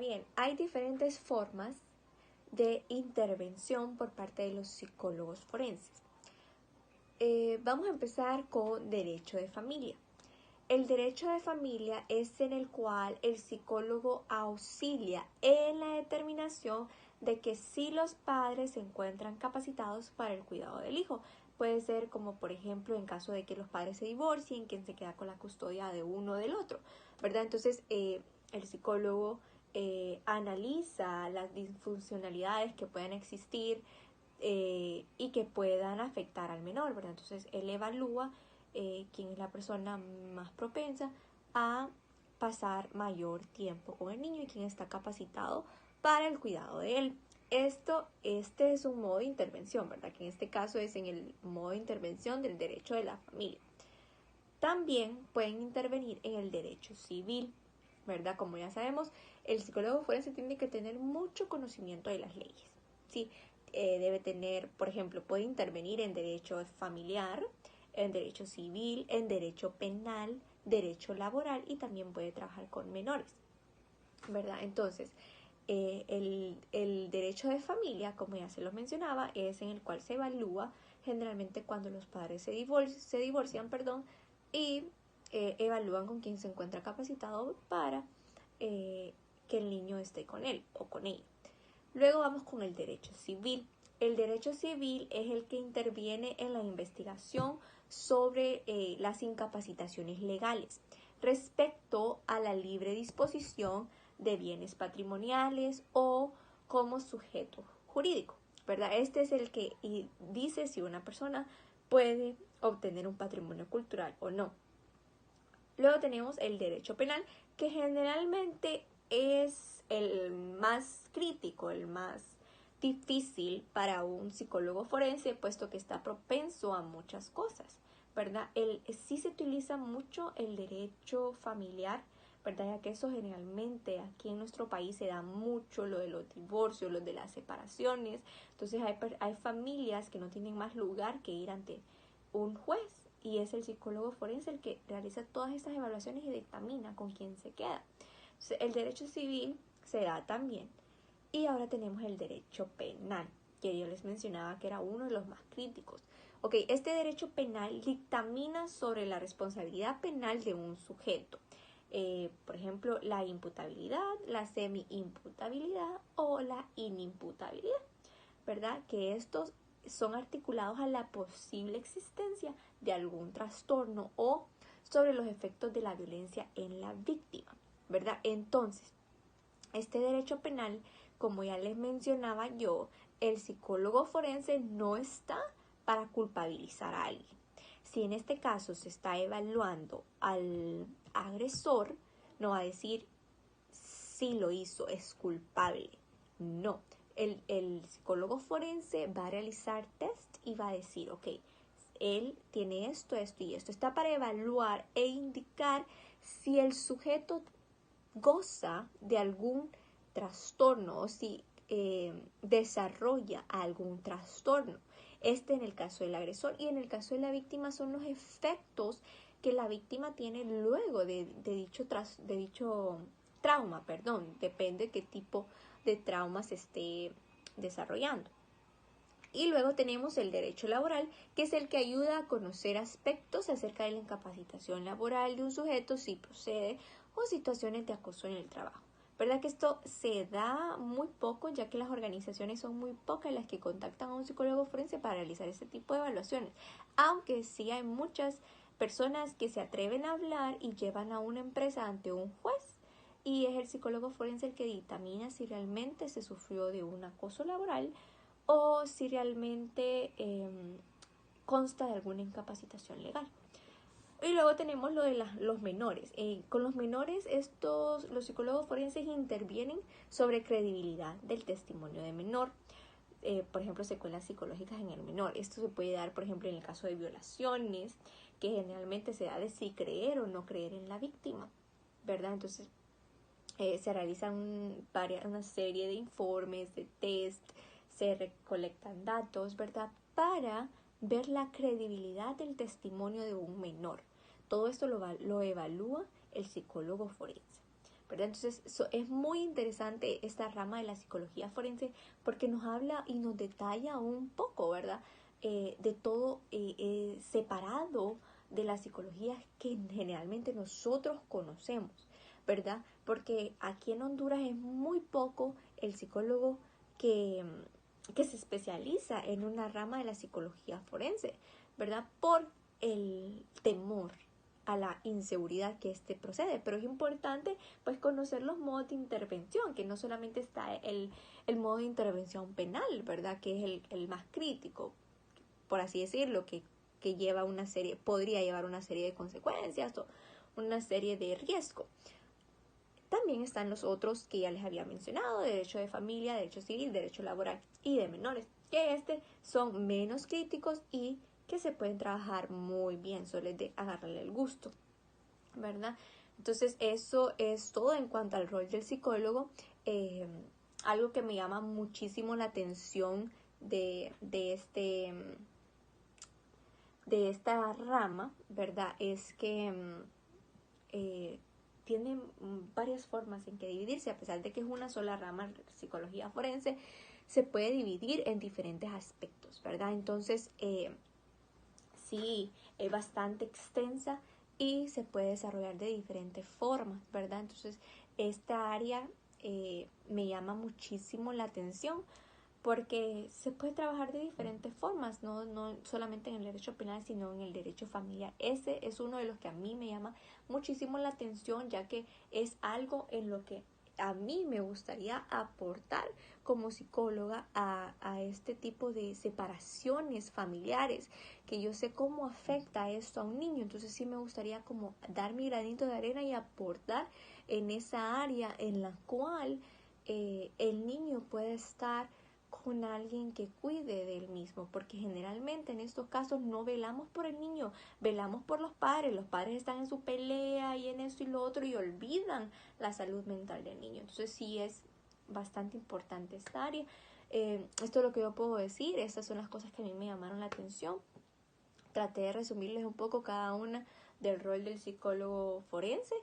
bien, hay diferentes formas de intervención por parte de los psicólogos forenses. Vamos a empezar con derecho de familia. El derecho de familia es en el cual el psicólogo auxilia en la determinación de que si los padres se encuentran capacitados para el cuidado del hijo. Puede ser como, por ejemplo, en caso de que los padres se divorcien, quien se queda con la custodia de uno o del otro, ¿verdad? Entonces, el psicólogo analiza las disfuncionalidades que puedan existir y que puedan afectar al menor, ¿verdad? Entonces, él evalúa quién es la persona más propensa a pasar mayor tiempo con el niño y quién está capacitado para el cuidado de él. Este es un modo de intervención, ¿verdad? Que en este caso es en el modo de intervención del derecho de la familia. También pueden intervenir en el derecho civil, ¿verdad? Como ya sabemos, el psicólogo forense tiene que tener mucho conocimiento de las leyes, ¿sí? Debe tener, por ejemplo, puede intervenir en derecho familiar, en derecho civil, en derecho penal, derecho laboral y también puede trabajar con menores, ¿verdad? Entonces, el derecho de familia, como ya se los mencionaba, es en el cual se evalúa generalmente cuando los padres se divorcian, y evalúan con quién se encuentra capacitado para que el niño esté con él o con ella. Luego vamos con el derecho civil. El derecho civil es el que interviene en la investigación sobre las incapacitaciones legales respecto a la libre disposición de bienes patrimoniales o como sujeto jurídico, ¿verdad? Este es el que dice si una persona puede obtener un patrimonio cultural o no. Luego tenemos el derecho penal, que generalmente es el más crítico, el más difícil para un psicólogo forense, puesto que está propenso a muchas cosas, ¿verdad? Sí se utiliza mucho el derecho familiar, ¿verdad? Ya que eso generalmente aquí en nuestro país se da mucho, lo de los divorcios, lo de las separaciones. Entonces hay familias que no tienen más lugar que ir ante un juez y es el psicólogo forense el que realiza todas estas evaluaciones y dictamina con quién se queda. Entonces, el derecho civil se da también. Y ahora tenemos el derecho penal, que yo les mencionaba que era uno de los más críticos. Ok, este derecho penal dictamina sobre la responsabilidad penal de un sujeto. Por ejemplo, la imputabilidad, la semi-imputabilidad o la inimputabilidad, ¿verdad? Que estos son articulados a la posible existencia de algún trastorno o sobre los efectos de la violencia en la víctima, ¿verdad? Entonces, este derecho penal, como ya les mencionaba yo, el psicólogo forense no está para culpabilizar a alguien. Si en este caso se está evaluando al agresor, no va a decir si lo hizo, es culpable. No. El psicólogo forense va a realizar test y va a decir, ok, él tiene esto, esto y esto. Está para evaluar e indicar si el sujeto goza de algún trastorno o si desarrolla algún trastorno. Este en el caso del agresor y en el caso de la víctima son los efectos que la víctima tiene luego de dicho trauma, depende de qué tipo de trauma se esté desarrollando. Y luego tenemos el derecho laboral, que es el que ayuda a conocer aspectos acerca de la incapacitación laboral de un sujeto si procede o situaciones de acoso en el trabajo. ¿Verdad que esto se da muy poco, ya que las organizaciones son muy pocas las que contactan a un psicólogo forense para realizar este tipo de evaluaciones? Aunque sí hay muchas personas que se atreven a hablar y llevan a una empresa ante un juez y es el psicólogo forense el que dictamina si realmente se sufrió de un acoso laboral o si realmente consta de alguna incapacitación legal. Y luego tenemos lo de los menores. Con los menores, los psicólogos forenses intervienen sobre credibilidad del testimonio de menor. Por ejemplo, secuelas psicológicas en el menor. Esto se puede dar, por ejemplo, en el caso de violaciones, que generalmente se da de si creer o no creer en la víctima, ¿verdad? Entonces, se realizan una serie de informes, de test, se recolectan datos, ¿verdad? Para ver la credibilidad del testimonio de un menor. Todo esto lo evalúa el psicólogo forense, ¿verdad? Entonces es muy interesante esta rama de la psicología forense porque nos habla y nos detalla un poco, ¿verdad? De todo separado de la psicología que generalmente nosotros conocemos, ¿verdad? Porque aquí en Honduras es muy poco el psicólogo que se especializa en una rama de la psicología forense, ¿verdad? Por el temor a la inseguridad que procede, pero es importante pues conocer los modos de intervención, que no solamente está el modo de intervención penal, ¿verdad? Que es el más crítico, por así decirlo, que lleva una serie, podría llevar una serie de consecuencias o una serie de riesgos. También están los otros que ya les había mencionado, derecho de familia, derecho civil, derecho laboral y de menores, que son menos críticos y que se pueden trabajar muy bien, solo es de agarrarle el gusto, ¿verdad? Entonces eso es todo en cuanto al rol del psicólogo. Algo que me llama muchísimo la atención de esta rama, ¿verdad? Es que tiene varias formas en que dividirse, a pesar de que es una sola rama, psicología forense, se puede dividir en diferentes aspectos, ¿verdad? Entonces, sí, es bastante extensa y se puede desarrollar de diferentes formas, ¿verdad? Entonces, esta área me llama muchísimo la atención porque se puede trabajar de diferentes formas, no solamente en el derecho penal, sino en el derecho familiar. Ese es uno de los que a mí me llama muchísimo la atención, ya que es algo en lo que a mí me gustaría aportar como psicóloga a este tipo de separaciones familiares, que yo sé cómo afecta esto a un niño. Entonces sí me gustaría como dar mi granito de arena y aportar en esa área en la cual el niño puede estar con alguien que cuide del mismo, porque generalmente en estos casos no velamos por el niño, velamos por los padres están en su pelea y en esto y lo otro y olvidan la salud mental del niño. Entonces sí es bastante importante esta área. Esto es lo que yo puedo decir, estas son las cosas que a mí me llamaron la atención. Traté de resumirles un poco cada una del rol del psicólogo forense.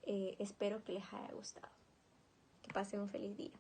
Espero que les haya gustado. Que pasen un feliz día.